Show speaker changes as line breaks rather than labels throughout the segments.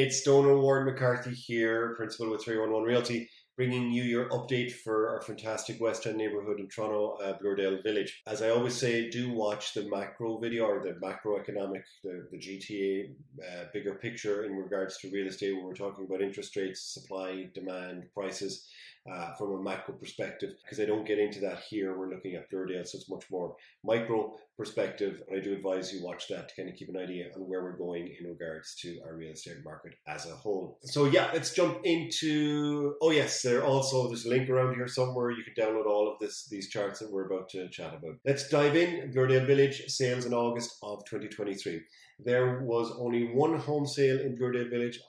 It's Donal Ward McCarthy here, Principal with 311 Realty, bringing you your update for our fantastic West End neighbourhood in Toronto, Bloordale Village. As I always say, do watch the macro video or the macroeconomic, the GTA bigger picture in regards to real estate, where we're talking about interest rates, supply, demand, prices from a macro perspective, because I don't get into that here. We're looking at Bloordale, so it's much more micro perspective. And I do advise you watch that to kind of keep an idea on where we're going in regards to our real estate market as a whole. So yeah, let's jump into, there's a link around here somewhere. You can download all of these charts that we're about to chat about. Let's dive in. Bloordale Village sales in August of 2023. There was only one home sale in Bloordale Village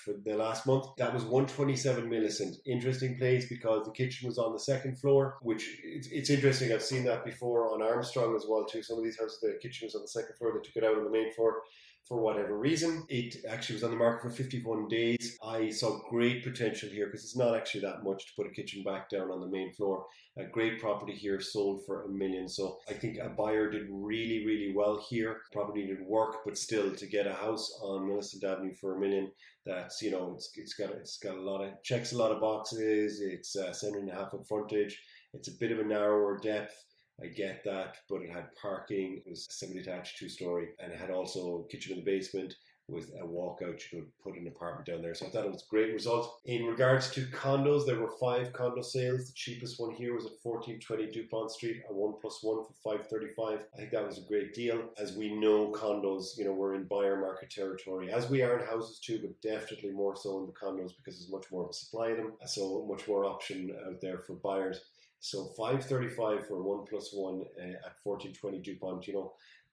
for the last month. That was 127 Millicent. Interesting place because the kitchen was on the second floor, which it's interesting. I've seen that before on Armstrong as well too. Some of these houses, the kitchen was on the second floor. They took it out on the main floor for whatever reason. It actually was on the market for 51 days. I saw great potential here because it's not actually that much to put a kitchen back down on the main floor. A great property here, sold for $1 million. So I think a buyer did really, really well here. Property needed work, but still to get a house on Millicent Avenue for $1 million, that's, it's got a lot of, checks a lot of boxes. It's 7.5 foot frontage. It's a bit of a narrower depth. I get that, but it had parking. It was a semi-detached 2-story, and it had also a kitchen in the basement with a walkout. You could put an apartment down there. So I thought it was a great result. In regards to condos, there were 5 condo sales. The cheapest one here was at 1420 Dupont Street, a 1+1 for $535. I think that was a great deal. As we know, condos, we're in buyer market territory, as we are in houses too, but definitely more so in the condos because there's much more of a supply of them. So much more option out there for buyers. So $535 for 1+1 at 1420 Dupont,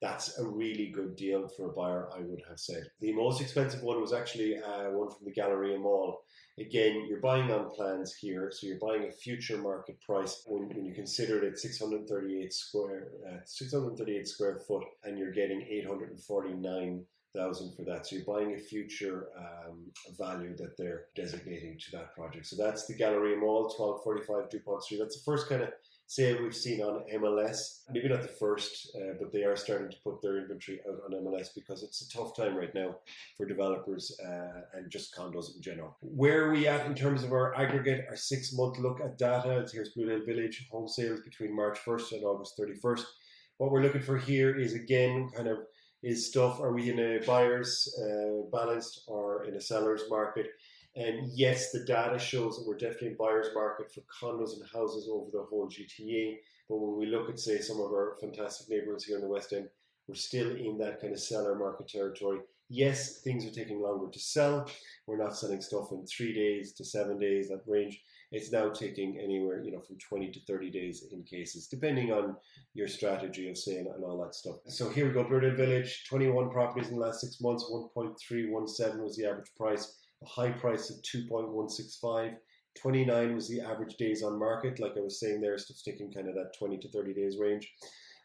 that's a really good deal for a buyer, I would have said. The most expensive one was actually one from the Galleria Mall. Again, you're buying on plans here, so you're buying a future market price when you consider it 638 square foot, and you're getting 849,000 for that. So you're buying a future value that they're designating to that project. So that's the Galleria Mall, 1245 Dupont Street. That's the first kind of sale we've seen on MLS. Maybe not the first, but they are starting to put their inventory out on MLS because it's a tough time right now for developers and just condos in general. Where are we at in terms of our aggregate, our 6-month look at data? Here's Bloordale Village home sales between March 1st and August 31st. What we're looking for here is, again, are we in a buyer's balanced or in a seller's market? And yes, the data shows that we're definitely in buyer's market for condos and houses over the whole GTA. But when we look at, say, some of our fantastic neighbourhoods here in the West End, we're still in that kind of seller market territory. Yes, things are taking longer to sell. We're not selling stuff in 3 days to 7 days, that range. It's now taking anywhere, from 20 to 30 days in cases, depending on your strategy of sale and all that stuff. So here we go, Bloordale Village, 21 properties in the last 6 months, 1.317 was the average price. A high price of 2.165. 29 was the average days on market. Like I was saying there, stuff's taking kind of that 20 to 30 days range.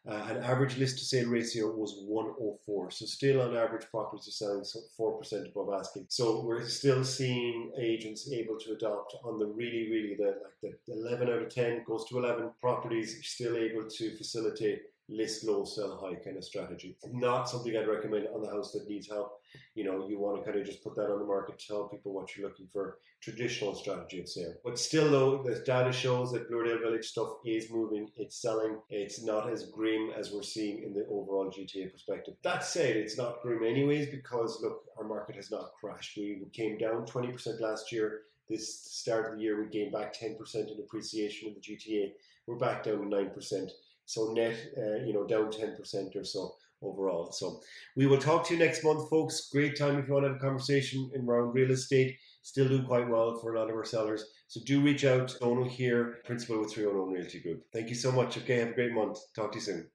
An average list to sale ratio was 104. So still on average, properties are selling 4% above asking. So we're still seeing agents able to adopt on the really, the 11 out of 10 goes to 11 properties, still able to facilitate list low, sell high kind of strategy. Not something I'd recommend on the house that needs help. You want to kind of just put that on the market, tell people what you're looking for, traditional strategy of sale. But still though, the data shows that Bloordale Village stuff is moving, it's selling. It's not as grim as we're seeing in the overall GTA perspective. That said, it's not grim anyways, because look, our market has not crashed. We came down 20% last year. This start of the year, we gained back 10% in appreciation in the GTA. We're back down to 9%. So net, down 10% or so overall. So we will talk to you next month, folks. Great time if you want to have a conversation around real estate. Still doing quite well for a lot of our sellers. So do reach out. Donal here, Principal with 311 Realty Group. Thank you so much. Okay, have a great month. Talk to you soon.